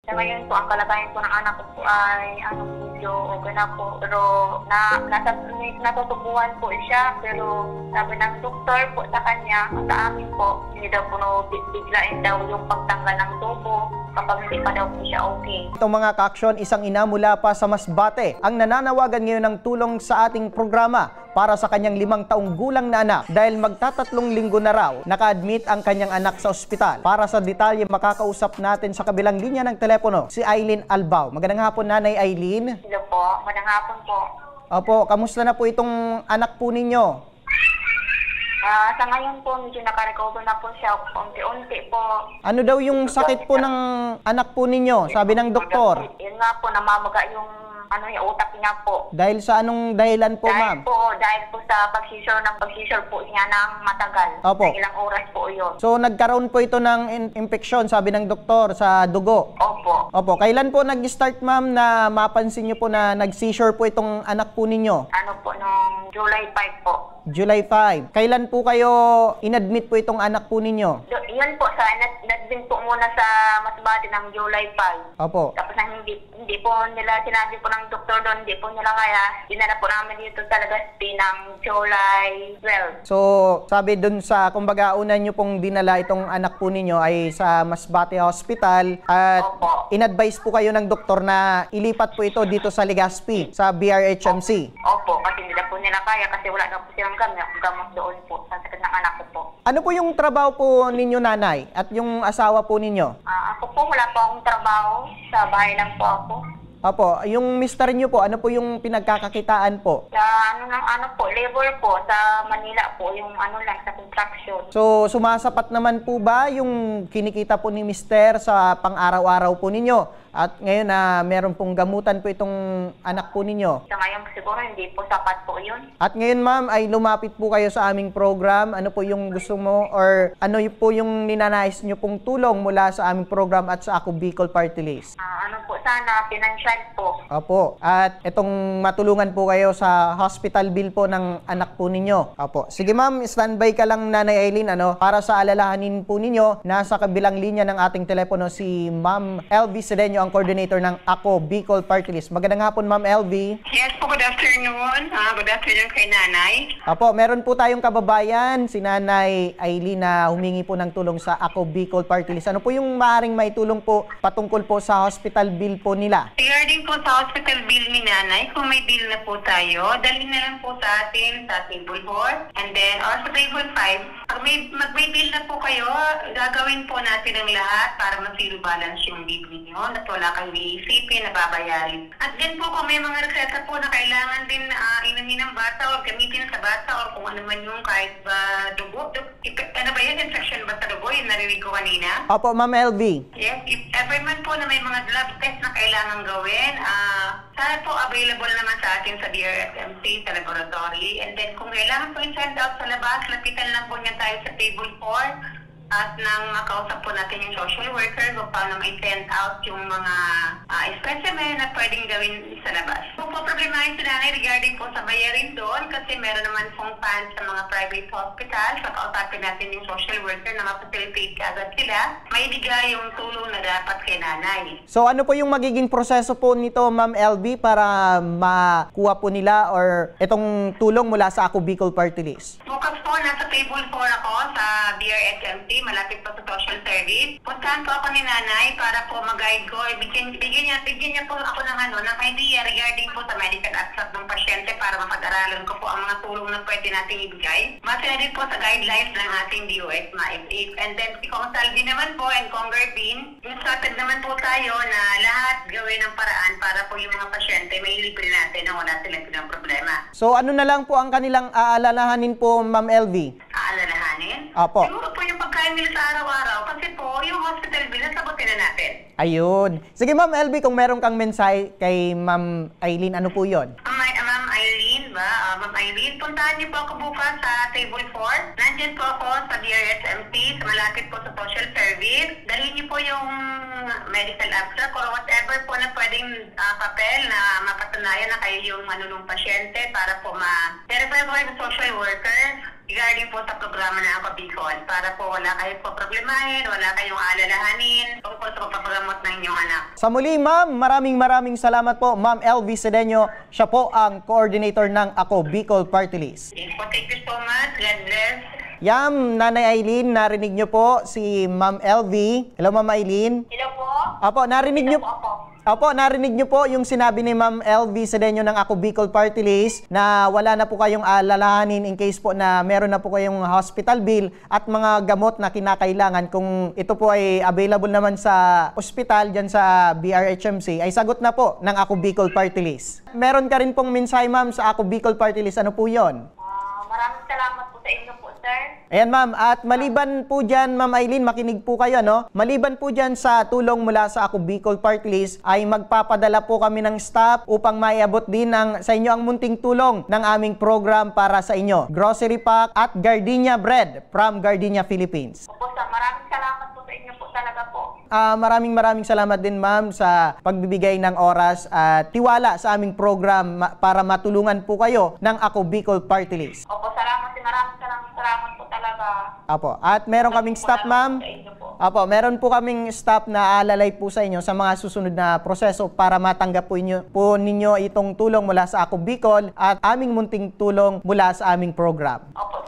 Sa ngayon po, ang kalagayan po ng anak ko po ay medyo okay na po. Pero natutubuhan po siya. Pero sabi ng doktor po sa kanya, sa amin po, hindi daw po biglain daw yung pagtanggal ng tubo kapag hindi pa daw po siya okay. Itong mga ka-aksyon, isang ina mula pa sa Masbate ang nananawagan ngayon ng tulong sa ating programa para sa kanyang 5 taong gulang na anak dahil magtatatlong linggo na raw naka-admit ang kanyang anak sa ospital. Para sa detalye, makakausap natin sa kabilang linya ng telepono si Aileen Albao. Magandang hapon, Nanay Aileen. Hello po, magandang hapon po. Opo, kamusta na po itong anak po ninyo? Sa ngayon po, medyo nakarecover na po siya unti-unti po. Ano daw yung sakit po ng anak po ninyo, sabi ng doktor? Yun nga po, namamaga yung yung utak niya po. Dahil sa anong dahilan po, ma'am? Dahil po sa pag-seizure po niya ng matagal. Opo. Ilang oras po yun. So, nagkaroon po ito ng infeksyon, sabi ng doktor, sa dugo? Opo. Opo. Kailan po nag-start, ma'am, na mapansin niyo po na nag-seizure po itong anak po ninyo? Nung July 5 po. July 5. Kailan po kayo inadmit po itong anak po ninyo? Yun po, nadbin po muna sa Masbate ng July 5. Opo. Tapos hindi po nila sinabi po ng doktor doon, hindi po nila kaya. Dinala po namin dito sa Legazpi ng July 12. So, sabi dun sa, kumbaga, una nyo pong dinala itong anak po ninyo ay sa Masbate Hospital at Opo. in-advise po kayo ng doktor na ilipat po ito dito sa Legazpi, sa BRHMC. Opo, kasi hindi na po nila kaya kasi wala na po silang gamot doon po sa sakit ng anak ko po. Ano po yung trabaho po ninyo, nanay? At yung asawa po ninyo? Ako po, wala po akong trabaho. Sa bahay lang po ako. Opo, yung mister nyo po, ano po yung pinagkakakitaan po? Sa labor po, sa Manila po, yung lang, sa construction. So, sumasapat naman po ba yung kinikita po ni mister sa pang-araw-araw po ninyo? At ngayon na meron pong gamutan po itong anak po ninyo? Sa ngayon siguro hindi po sapat po yun. At ngayon, ma'am, ay lumapit po kayo sa aming program. Ano po yung gusto mo or ano po yung ninanais nyo pong tulong mula sa aming program at sa Ako Bicol Party List? Sana, financial po. Opo. At itong matulungan po kayo sa hospital bill po ng anak po ninyo. Opo. Sige, ma'am, standby ka lang, Nanay Aileen, para sa alalahanin po ninyo, nasa kabilang linya ng ating telepono si Ma'am LV Sedeño, ang coordinator ng Ako Bicol Party List. Magandang hapon, Ma'am LV. Yes po, good afternoon. Good afternoon kay Nanay. Opo, meron po tayong kababayan, si Nanay Aileen, na humingi po ng tulong sa Ako Bicol Party List. Ano po yung maaaring maitulong po patungkol po sa hospital bill po nila? Regarding po sa hospital bill ni Nanay, kung may bill na po tayo, dalhin na lang po sa atin sa table 4 and then or sa table 5. Pag may bill na po kayo, gagawin po natin ang lahat para ma-zero balance yung bill ninyo at wala kang iisipin na babayarin. At din po kung may mga reseta po na kailangan din inumin ng bata o gamitin sa bata o kung ano man yung kahit ba dugo. Ano ba yun? Infection ba sa dugo? Yung narinig ko kanina? Opo, Ma'am LV. Yes, if ever man po na may mga lab test na kailangan gawin, sana po available naman sa atin sa BRSMC, sa laboratory. And then kung kailangan po i-send out sa labas, lapitan lang po niya tayo sa table 4 at nang makausap po natin yung social worker kung paano ma-send out yung mga specimen na pwedeng gawin sa labas. Kung po problemahin si Nanay regarding po sa bayarin doon kasi meron naman pong funds sa mga private hospital, so kausapin natin yung social worker na ma-facilitate agad sila, may bigay yung tulong na dapat kay Nanay. So ano po yung magiging proseso po nito, Ma'am LV, para makuha po nila or itong tulong mula sa Ako Bicol Party List? Bukas po, nasa table 4 ako sa BRSMC, malapit po sa social service. Puntahan po ako ni Nanay para po mag-guide ko. Bigyan niya po ako ng idea regarding po sa medical abstract ng pasyente para mapag-aralan ko po ang mga tulong na pwede natin ibigay. Base na din po sa guidelines ng ating DOS, MAIF. And then si Kong Salvi naman po and Kong Gervin, instructed naman po tayo na lahat gawin ng paraan para po yung mga pasyente may libre natin na wala silang problema. So ano na lang po ang kanilang aalalahanin po, Ma'am LV? Aalalahanin? Opo. Siguro po yung pagkain nila sa araw-araw kasi po yung hospital bill nasagutin na natin. Ayun. Sige, Ma'am LV, kung meron kang mensahe kay Ma'am Aileen, ano po yun? Ma'am Aileen ba? Ma'am Aileen, puntahan niyo po ako bukas sa table 4. Nandiyan po ako sa DRSMC, sa malapit po sa social service. Dalhin niyo po yung medical abstract or whatever po na pwedeng papel na mapatunayan na kayo yung manunong pasyente para po ma-verify po yung social worker. regarding po sa programa na Ako Bicol para po wala kayong problemahin, wala kayong alalahanin tungkol sa pagpapagamot ng inyong anak. Sa muli, ma'am, maraming salamat po, Ma'am LV Sedeño. Siya po ang coordinator ng Ako Bicol Party List. Yes po, thank you so much. God bless. Yam, Nanay Aileen, narinig niyo po si Ma'am LV. Hello, Ma'am Aileen. Hello po. Apo, narinig niyo Opo, narinig niyo po yung sinabi ni Ma'am LV Sedeño ng Ako Bicol Party List na wala na po kayong alalahanin in case po na meron na po kayong hospital bill at mga gamot na kinakailangan. Kung ito po ay available naman sa ospital dyan sa BRHMC, ay sagot na po ng Ako Bicol Party List. Meron ka rin pong mensahe, ma'am, sa Ako Bicol Party List. Ano po yon? Maraming salamat po sa inyo po, sir. Ayan, ma'am. At maliban po dyan, Ma'am Aileen, makinig po kayo, no? Maliban po dyan sa tulong mula sa Ako Bicol Party List, ay magpapadala po kami ng staff upang maiabot din sa inyo ang munting tulong ng aming program para sa inyo. Grocery pack at Gardenia Bread from Gardenia, Philippines. Opo, sir. Maraming salamat po sa inyo po talaga po. Maraming salamat din, ma'am, sa pagbibigay ng oras at tiwala sa aming program para matulungan po kayo ng Ako Bicol Party List. Opo, maraming salamat po talaga. Apo. At meron kaming staff, ma'am. Apo, meron po kaming staff na alalay po sa inyo sa mga susunod na proseso para matanggap po ninyo itong tulong mula sa Ako Bicol at aming munting tulong mula sa aming program. Opo,